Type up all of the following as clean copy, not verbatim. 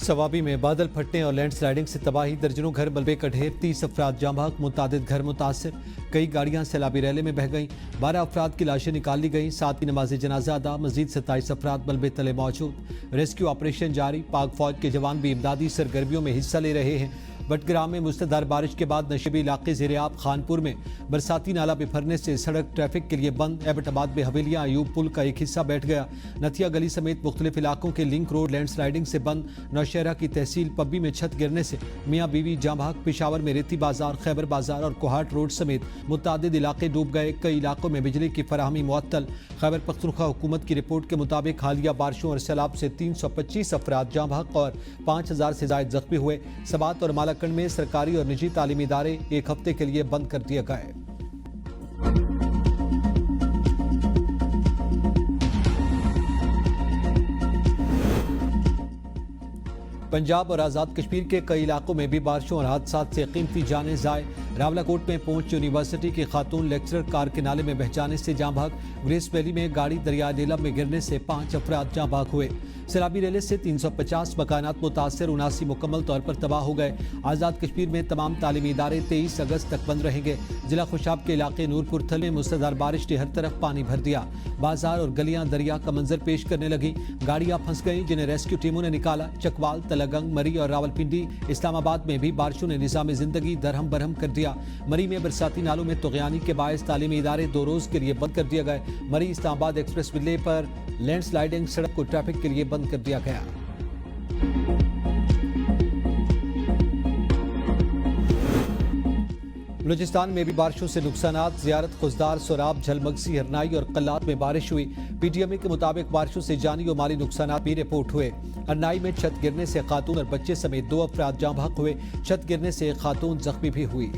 सवाबी में बादल फटने और लैंड स्लाइडिंग से तबाही, दर्जनों घर मलबे का ढेर, 30 अफराद जाँ बहक, मुतादिद घर मुतासिर, कई गाड़ियां सैलाबी रैले में बह गईं, 12 अफराद की लाशें निकाल ली गईं, साथ ही नमाज जनाजा अदा, मजीद 27 अफराद मलबे तले मौजूद। रेस्क्यू ऑपरेशन जारी, पाक फौज के जवान भी इमदादी सरगर्मियों में हिस्सा ले रहे हैं। बटग्राम में मुसलधार बारिश के बाद नशेबी इलाके ज़ेर-ए-आब खानपुर में बरसाती नाला बिफरने से सड़क ट्रैफिक के लिए बंद। एबटाबाद में हवेलियां अयूब पुल का एक हिस्सा बैठ गया। नथिया गली समेत मुख्तलिफ इलाकों के लिंक रोड लैंड स्लाइडिंग से बंद। नौशहरा की तहसील पब्बी में छत गिरने से मियाँ बीवी जाँ बहक, पिशावर में रेती बाजार, खैबर बाजार और कोहाट रोड समेत मुतादिद इलाके डूब गए। कई इलाकों में बिजली की फराहमी मुअत्तल। खैबर पख्तूनख्वा हुकूमत की रिपोर्ट के मुताबिक हालिया बारिशों और सैलाब से 325 अफराद जाँ बहक और 5000 से ज़ायद जख्मी हुए। सबात और मालाकंड में सरकारी और निजी तालीमी इदारे एक हफ्ते के लिए बंद कर दिए गए। पंजाब और आज़ाद कश्मीर के कई इलाकों में भी बारिशों और हादसात से कीमती जानें ज़ाय। रावलाकोट में पहुंच यूनिवर्सिटी की खातून लेक्चरर कार के नाले में बह जाने से जाँ बहक। ग्रेस वैली में गाड़ी दरिया नीलम में गिरने से 5 अफराद जाँ बहक हुए। सैलाबी रेले से 350 मकानात मुतासर, 79 मुकम्मल तौर पर तबाह हो गए। आज़ाद कश्मीर में तमाम तालीमी इदारे 23 अगस्त तक बंद रहेंगे। जिला खुशाब के इलाके नूरपुर थल में मुसलधार बारिश ने हर तरफ पानी भर दिया। बाजार और गलियां दरिया का मंजर पेश करने लगी। गाड़ियां फंस गईं जिन्हें रेस्क्यू टीमों ने निकाला। चकवाल, तलगंग, मरी और रावलपिंडी, इस्लामाबाद में भी बारिशों ने निज़ाम जिंदगी दरहम बरहम कर दिया। मरी में बरसाती नालों में तुग़यानी के बायस तालीमी इदारे 2 रोज़ के लिए बंद कर दिए गए। मरी इस्लामाबाद एक्सप्रेस वे पर लैंड स्लाइडिंग सड़क को ट्रैफिक के लिए बंद कर दिया गया। बलूचिस्तान में भी बारिशों से नुकसानात। ज़ियारत, खुजदार, सोराब, झलमगसी, हरनाई और कल्लात में बारिश हुई। पीटीएमए के मुताबिक बारिशों से जानी और माली नुकसानात भी रिपोर्ट हुए। हरनाई में छत गिरने से खातून और बच्चे समेत 2 अफराद जाँ बहक हुए। छत गिरने से एक खातून जख्मी भी हुई।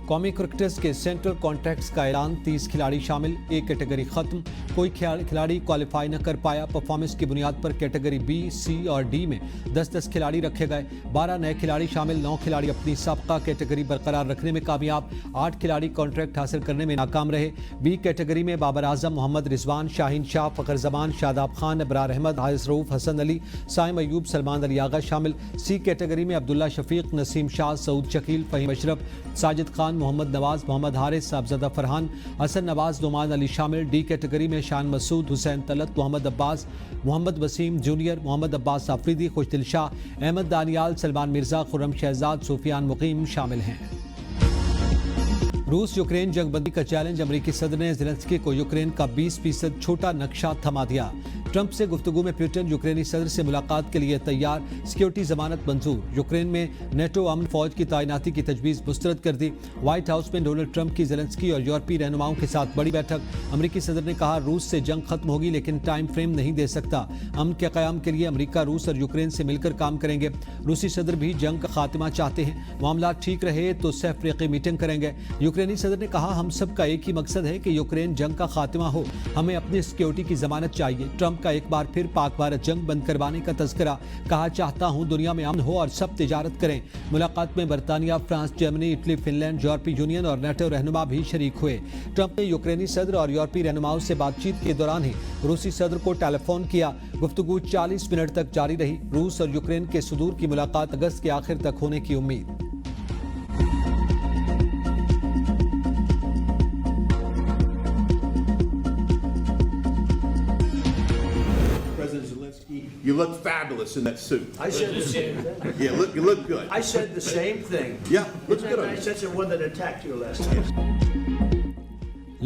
कौमी क्रिकेटर्स के सेंट्रल कॉन्ट्रैक्ट्स का ऐलान, 30 खिलाड़ी शामिल, एक कैटेगरी खत्म। कोई खिलाड़ी क्वालिफाई न कर पाया। परफॉर्मेंस की बुनियाद पर कैटेगरी बी, सी और डी में 10-10 खिलाड़ी रखे गए। 12 नए खिलाड़ी शामिल, 9 खिलाड़ी अपनी साबका कैटेगरी बरकरार रखने में कामयाब, 8 खिलाड़ी कॉन्ट्रैक्ट हासिल करने में नाकाम रहे। बी कैटेगरी में बाबर आजम, मोहम्मद रिजवान, शाहीन शाह, फखर जमान, शादाब खान, अबरार अहमद, हारिस रऊफ, हसन अली, साइम अयूब, सलमान अली आगा शामिल। सी कैटेगरी में अब्दुल्ला शफीक, नसीम शाह, सऊद शकील, फहीम अशरफ, साजिद खान, मोहम्मद नवाज, मोहम्मद हारिस, साहबजादा फरहान, हसन नवाज, नुमान अली शामिल। डी कैटेगरी में शान मसूद, हुसैन तलत, मोहम्मद अब्बास, मोहम्मद वसीम जूनियर, मोहम्मद अब्बास आफरीदी, खुशदिल शाह, अहमद दानियाल, सलमान मिर्जा, खुर्रम शहजाद, सुफियान मुकीम शामिल हैं। रूस यूक्रेन जंगबंदी का चैलेंज, अमेरिकी सदर ने ज़ेलेंस्की को यूक्रेन का 20% छोटा नक्शा थमा दिया। ट्रंप से गुफ्तगू में पुतिन यूक्रेनी सदर से मुलाकात के लिए तैयार। सिक्योरिटी जमानत मंजूर। यूक्रेन में नेटो अमन फौज की तैनाती की तजवीज़ मुस्तरद कर दी। व्हाइट हाउस में डोनाल्ड ट्रंप की ज़ेलेंस्की और यूरोपीय रहनुमाओं के साथ बड़ी बैठक। अमेरिकी सदर ने कहा, रूस से जंग खत्म होगी लेकिन टाइम फ्रेम नहीं दे सकता। अमन के क़याम के लिए अमेरिका, रूस और यूक्रेन से मिलकर काम करेंगे। रूसी सदर भी जंग का खात्मा चाहते हैं। मामला ठीक रहे तो सह अफ्रीकी मीटिंग करेंगे। यूक्रेनी सदर ने कहा, हम सब का एक ही मकसद है कि यूक्रेन जंग का खात्मा हो। हमें अपनी सिक्योरिटी की जमानत चाहिए। ट्रंप का एक बार फिर पाक भारत जंग बंद करवाने का तज़किरा। कहा, चाहता हूं दुनिया में अमन हो और सब तिजारत करें। मुलाकात में बरतानिया, फ्रांस, जर्मनी, इटली, फिनलैंड, यूरोपीय यूनियन और नेटो रहनुमा भी शरीक हुए। ट्रंप ने यूक्रेनी सदर और यूरोपीय रहनुमाओं से बातचीत के दौरान ही रूसी सदर को टेलीफोन किया। गुफ्तगू 40 मिनट तक जारी रही। रूस और यूक्रेन के सदूर की मुलाकात अगस्त के आखिर तक होने की उम्मीद। You look fabulous in that suit. I said the same thing. Yeah, you look good. I said the same thing. Yeah, looks good on I you. said the one that attacked you last time.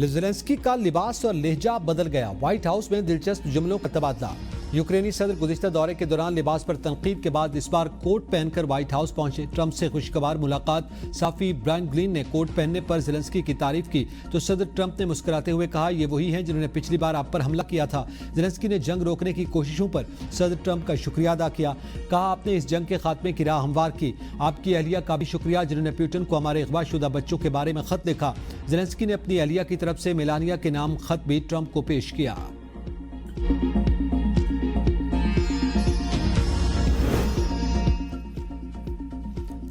Zelensky का लिबास और लहजा बदल गया। White house में दिलचस्प जुमलों का तबादला। यूक्रेनी सदर गुज़िश्ता दौरे के दौरान लिबास पर तनकीद के बाद इस बार कोट पहनकर व्हाइट हाउस पहुंचे। ट्रंप से खुशगवार मुलाकात। साफ़ी ब्रायन ग्लीन ने कोट पहनने पर ज़ेलेंस्की की तारीफ की तो सदर ट्रंप ने मुस्कुराते हुए कहा, ये वही हैं जिन्होंने पिछली बार आप पर हमला किया था। ज़ेलेंस्की ने जंग रोकने की कोशिशों पर सदर ट्रंप का शुक्रिया अदा किया। कहा, आपने इस जंग के खात्मे की राह हमवार की। आपकी अहलिया का भी शुक्रिया जिन्होंने पुतिन को हमारे अगवाशुदा बच्चों के बारे में खत लिखा। ज़ेलेंस्की ने अपनी अहलिया की तरफ से मेलानिया के नाम खत भी ट्रंप को पेश किया।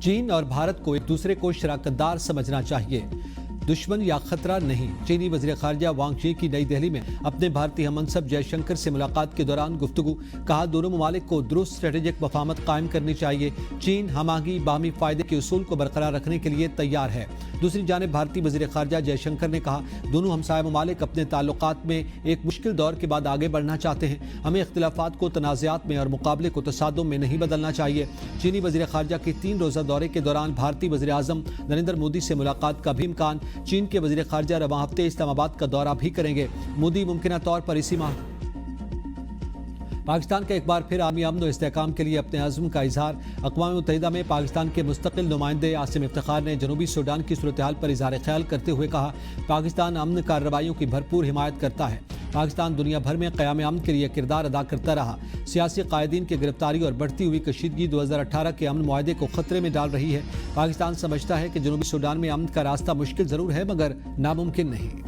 चीन और भारत को एक दूसरे को शराकतदार समझना चाहिए। دشمن یا خطرہ نہیں۔ چینی وزیر خارجہ وانگ شی کی نئی دہلی میں اپنے بھارتی ہم منصب جے شنکر سے ملاقات کے دوران گفتگو، کہا دونوں ممالک کو درست اسٹریٹجک مفاہمت قائم کرنی چاہیے۔ چین ہم آہنگی باہمی فائدے کے اصول کو برقرار رکھنے کے لیے تیار ہے۔ دوسری جانب بھارتی وزیر خارجہ جے شنکر نے کہا دونوں ہمسائے ممالک اپنے تعلقات میں ایک مشکل دور کے بعد آگے بڑھنا چاہتے ہیں۔ ہمیں اختلافات کو تنازعات میں اور مقابلے کو تصادم میں نہیں بدلنا چاہیے۔ چینی وزیر خارجہ کے 3 روزہ دورے کے دوران بھارتی وزیر اعظم نریندر مودی سے ملاقات کا بھی امکان۔ چین کے وزیر خارجہ رواں ہفتے اسلام آباد کا دورہ بھی کریں گے۔ مودی ممکنہ طور پر اسی ماہ پاکستان کا ایک بار پھر عالمی امن و استحکام کے لیے اپنے عزم کا اظہار۔ اقوام متحدہ میں پاکستان کے مستقل نمائندے عاصم افتخار نے جنوبی سوڈان کی صورتحال پر اظہار خیال کرتے ہوئے کہا پاکستان امن کارروائیوں کی بھرپور حمایت کرتا ہے۔ پاکستان دنیا بھر میں قیام امن کے لیے کردار ادا کرتا رہا۔ سیاسی قائدین کی گرفتاری اور بڑھتی ہوئی کشیدگی 2018 کے امن معاہدے کو خطرے میں ڈال رہی ہے۔ پاکستان سمجھتا ہے کہ جنوبی سوڈان میں امن کا راستہ مشکل ضرور ہے مگر ناممکن نہیں۔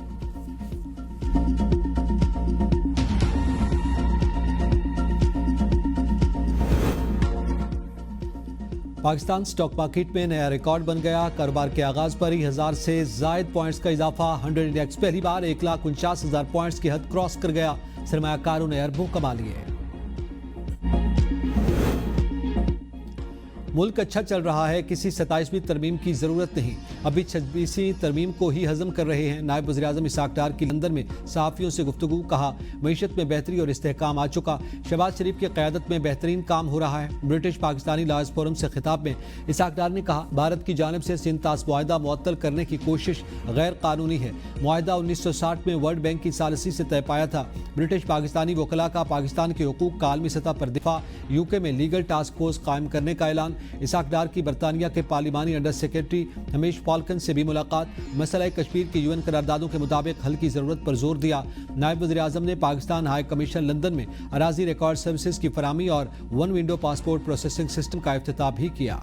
پاکستان سٹاک مارکیٹ میں نیا ریکارڈ بن گیا۔ کاروبار کے آغاز پر ہی 1000 سے زائد پوائنٹس کا اضافہ۔ 100 انڈیکس پہلی بار 1,49,000 پوائنٹس کی حد کراس کر گیا۔ سرمایہ کاروں نے اربوں کما لیے۔ ملک اچھا چل رہا ہے، کسی 27ویں ترمیم کی ضرورت نہیں، ابھی 26ویں ترمیم کو ہی ہضم کر رہے ہیں۔ نائب وزیر اعظم اسحاق ڈار کی لندن میں صحافیوں سے گفتگو، کہا معیشت میں بہتری اور استحکام آ چکا، شہباز شریف کی قیادت میں بہترین کام ہو رہا ہے۔ برٹش پاکستانی لائرز فورم سے خطاب میں اسحاق ڈار نے کہا بھارت کی جانب سے سندھ طاس معاہدہ معطل کرنے کی کوشش غیر قانونی ہے۔ معاہدہ 1960 میں ورلڈ بینک کی ثالثی سے طے پایا تھا۔ برٹش پاکستانی وکلاء کا پاکستان کے حقوق کا عالمی سطح پر دفاع، UK میں لیگل ٹاسک فورس قائم کرنے کا اعلان۔ اسحاق ڈار کی برطانیہ کے پارلیمانی انڈر سیکرٹری ہمیش فالکن سے بھی ملاقات، مسئلہ کشمیر کی UN قراردادوں کے مطابق حل کی ضرورت پر زور دیا۔ نائب وزیر اعظم نے پاکستان ہائی کمیشن لندن میں اراضی ریکارڈ سروسز کی فراہمی اور 1 ونڈو پاسپورٹ پروسیسنگ سسٹم کا افتتاح بھی کیا۔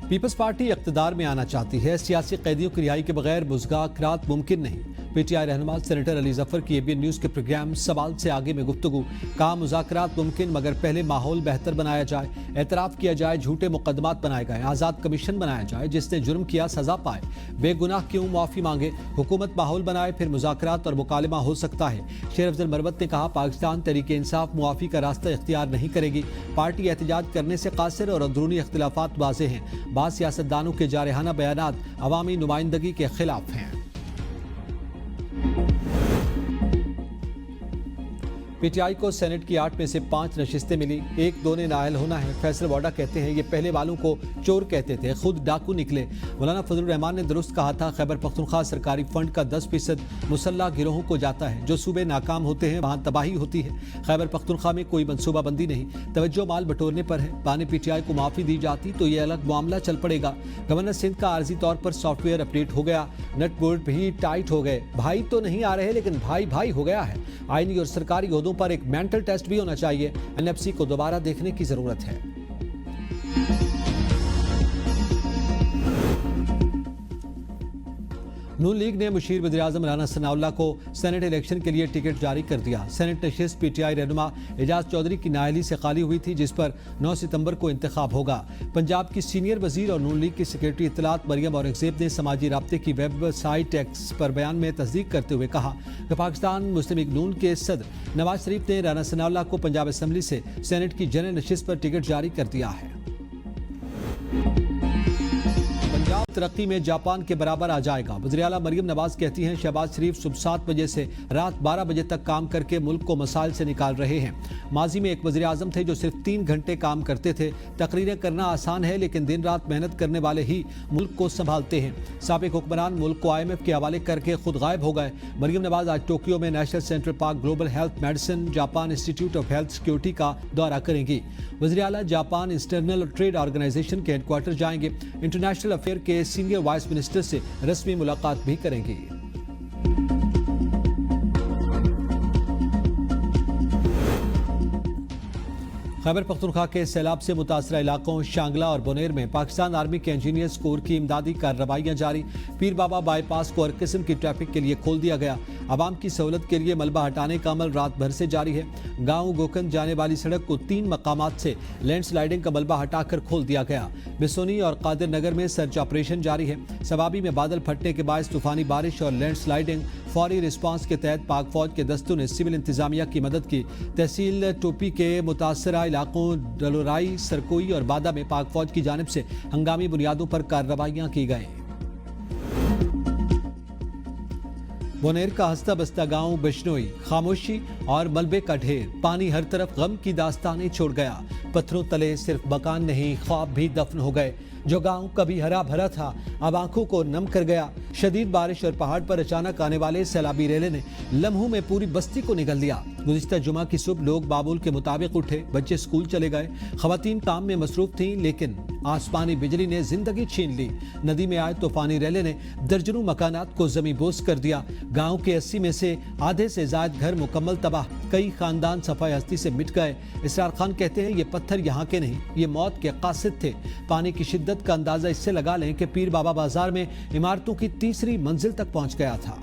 پیپلز پارٹی اقتدار میں آنا چاہتی ہے، سیاسی قیدیوں کی رہائی کے بغیر مذاکرات ممکن نہیں۔ PTI رہنما سینیٹر علی ظفر کی ABN نیوز کے پروگرام سوال سے آگے میں گفتگو، کہا مذاکرات ممکن مگر پہلے ماحول بہتر بنایا جائے، اعتراف کیا جائے، جھوٹے مقدمات بنائے گئے، آزاد کمیشن بنایا جائے جس نے جرم کیا سزا پائے، بے گناہ کیوں معافی مانگے، حکومت ماحول بنائے پھر مذاکرات اور مکالمہ ہو سکتا ہے۔ شیر افضل مروت نے کہا پاکستان تحریک انصاف معافی کا راستہ اختیار نہیں کرے گی، پارٹی احتجاج کرنے سے قاصر اور اندرونی اختلافات واضح ہیں، بعض سیاستدانوں کے جارحانہ بیانات عوامی نمائندگی کے خلاف ہیں۔ PTI کو سینٹ کی 8 میں سے 5 نشستیں ملی، 1-2 نے نااہل ہونا ہے۔ فیصل واڈا کہتے ہیں یہ پہلے والوں کو چور کہتے تھے، خود ڈاکو نکلے۔ مولانا فضل الرحمان نے درست کہا تھا خیبر پختونخوا سرکاری فنڈ کا 10% مسلح گروہوں کو جاتا ہے، جو صوبے ناکام ہوتے ہیں وہاں تباہی ہوتی ہے۔ خیبر پختونخوا میں کوئی منصوبہ بندی نہیں، توجہ مال بٹورنے پر ہے، بانے PTI کو معافی دی جاتی تو یہ الگ معاملہ چل پڑے گا۔ گورنر سندھ کا عارضی طور پر سافٹ ویئر اپڈیٹ ہو گیا، نٹ بورڈ بھی ٹائٹ ہو گئے، بھائی تو نہیں آ رہے لیکن بھائی ہو گیا ہے۔ آئینی اور سرکاری عہدوں پر ایک مینٹل ٹیسٹ بھی ہونا چاہیے، NFC کو دوبارہ دیکھنے کی ضرورت ہے۔ نون لیگ نے مشیر وزیر اعظم رانا ثناء اللہ کو سینٹ الیکشن کے لیے ٹکٹ جاری کر دیا۔ سینٹ نشست PTI رہنما اعجاز چودھری کی نااہلی سے خالی ہوئی تھی جس پر 9 ستمبر کو انتخاب ہوگا۔ پنجاب کی سینئر وزیر اور نون لیگ کی سیکرٹری اطلاعات مریم اورنگزیب نے سماجی رابطے کی ویب سائٹ ایکس پر بیان میں تصدیق کرتے ہوئے کہا کہ پاکستان مسلم لیگ نون کے صدر نواز شریف نے رانا ثناء اللہ کو پنجاب اسمبلی سے سینٹ کی جنرل نشست پر ٹکٹ جاری کر دیا ہے۔ پنجاب ترقی میں جاپان کے برابر آ جائے گا، وزیر اعلیٰ مریم نواز کہتی ہیں شہباز شریف صبح 7 بجے سے رات 12 بجے تک کام کر کے ملک کو مسائل سے نکال رہے ہیں۔ ماضی میں ایک وزیر اعظم تھے جو صرف 3 گھنٹے کام کرتے تھے۔ تقریریں کرنا آسان ہے لیکن دن رات محنت کرنے والے ہی ملک کو سنبھالتے ہیں۔ سابق حکمران ملک کو IMF کے حوالے کر کے خود غائب ہو گئے۔ مریم نواز آج ٹوکیو میں national central park global health medicine Japan institute of health security کا دورہ کریں گی۔ وزیر اعلیٰ جاپان انٹرنل ٹریڈ آرگنائزیشن کے ہیڈ کوارٹر جائیں گے۔ انٹرنیشنل افیئر کے سینئر وائس منسٹر سے رسمی ملاقات بھی کریں گی۔ खैबर पख्तूनख्वा के सैलाब से मुतासरा इलाकों शांगला और बुनेर में पाकिस्तान आर्मी के इंजीनियर्स कोर की इमदादी कार्रवाइयां जारी। पीर बाबा बाईपास को हर किस्म की ट्रैफिक के लिए खोल दिया गया। आवाम की सहूलत के लिए मलबा हटाने का अमल रात भर से जारी है। गांव गोकंद जाने वाली सड़क को 3 मकामात से लैंडस्लाइडिंग का मलबा हटाकर खोल दिया गया। बिसोनी और कादिर नगर में सर्च ऑपरेशन जारी है। सवाबी में बादल फटने के बायस तूफानी बारिश और लैंडस्लाइडिंग। फौरी रिस्पांस के तहत पाक फौज के दस्तों ने सिविल इंतजामिया की मदद की। तहसील टोपी के मुतासरा इलाकों डलोराई, सरकोई और बादा में पाक फौज की जानिब से हंगामी बुनियादों पर कार्रवाइयां की गई। बुनेर का हंसता बसता गांव बिश्नोई, खामोशी और मलबे का ढेर, पानी हर तरफ गम की दास्तानें छोड़ गया। पत्थरों तले सिर्फ मकान नहीं, ख्वाब भी दफन हो गए। जो गांव कभी हरा भरा था अब आंखों को नम कर गया। शदीद बारिश और पहाड़ पर अचानक आने वाले सैलाबी रेले ने लम्हों में पूरी बस्ती को निगल दिया। गुज़िश्ता जुमा की सुबह लोग बाबुल के मुताबिक उठे, बच्चे स्कूल चले गए, खवातीन काम में मसरूफ थीं, लेकिन आसमानी बिजली ने जिंदगी छीन ली। नदी में आए तूफानी रेले ने दर्जनों मकानात को ज़मींबोस कर दिया। गांव के 80 में से आधे से ज्यादा घर मुकम्मल तबाह। कई खानदान सफाई हस्ती से मिट गए। इसरार खान कहते हैं ये पत्थर यहाँ के नहीं, ये मौत के कासिद थे। पानी की शिद्दत का अंदाजा इससे लगा लें कि पीर बाबा बाजार में इमारतों की तीसरी मंजिल तक पहुंच गया था।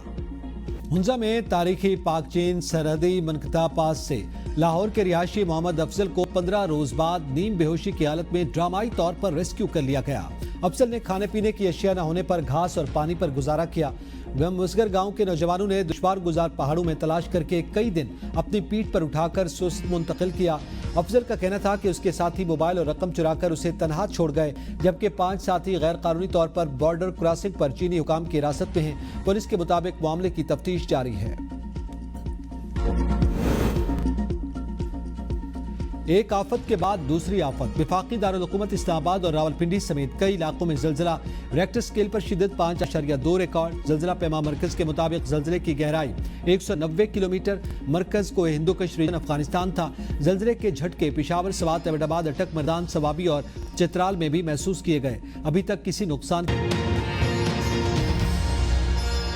हुंजा में तारीखी पाक चीन सरहदी मनकता पास से लाहौर के रिहायशी मोहम्मद अफजल को 15 रोज बाद नीम बेहोशी की हालत में ड्रामाई तौर पर रेस्क्यू कर लिया गया। अफजल ने खाने पीने की अशिया न होने पर घास और पानी पर गुजारा किया। मुसगर गांव के नौजवानों ने दुश्वार गुजार पहाड़ों में तलाश करके कई दिन अपनी पीठ पर उठाकर सुस्त मुंतकिल किया। अफजल का कहना था कि उसके साथी मोबाइल और रकम चुराकर उसे तनहा छोड़ गए, जबकि 5 साथी गैर कानूनी तौर पर बॉर्डर क्रॉसिंग पर चीनी हुकाम की हिरासत में हैं। पुलिस के मुताबिक मामले की तफ्तीश जारी है। एक आफत के बाद दूसरी आफत। वफाकी दारुल हुकूमत इस्लामाबाद और रावलपिंडी समेत कई इलाकों में जल्जला। रेक्टर स्केल पर शिद्दत 5.2 रिकॉर्ड। जल्जला पैमा मरकज के मुताबिक जल्जले की गहराई 190 किलोमीटर। मरकज को हिंदुकश रीजन अफगानिस्तान था। जल्जले के झटके पेशावर, सवात, एबटाबाद, अटक, मर्दान, सवाबी और चित्राल में भी महसूस किए गए। अभी तक किसी नुकसान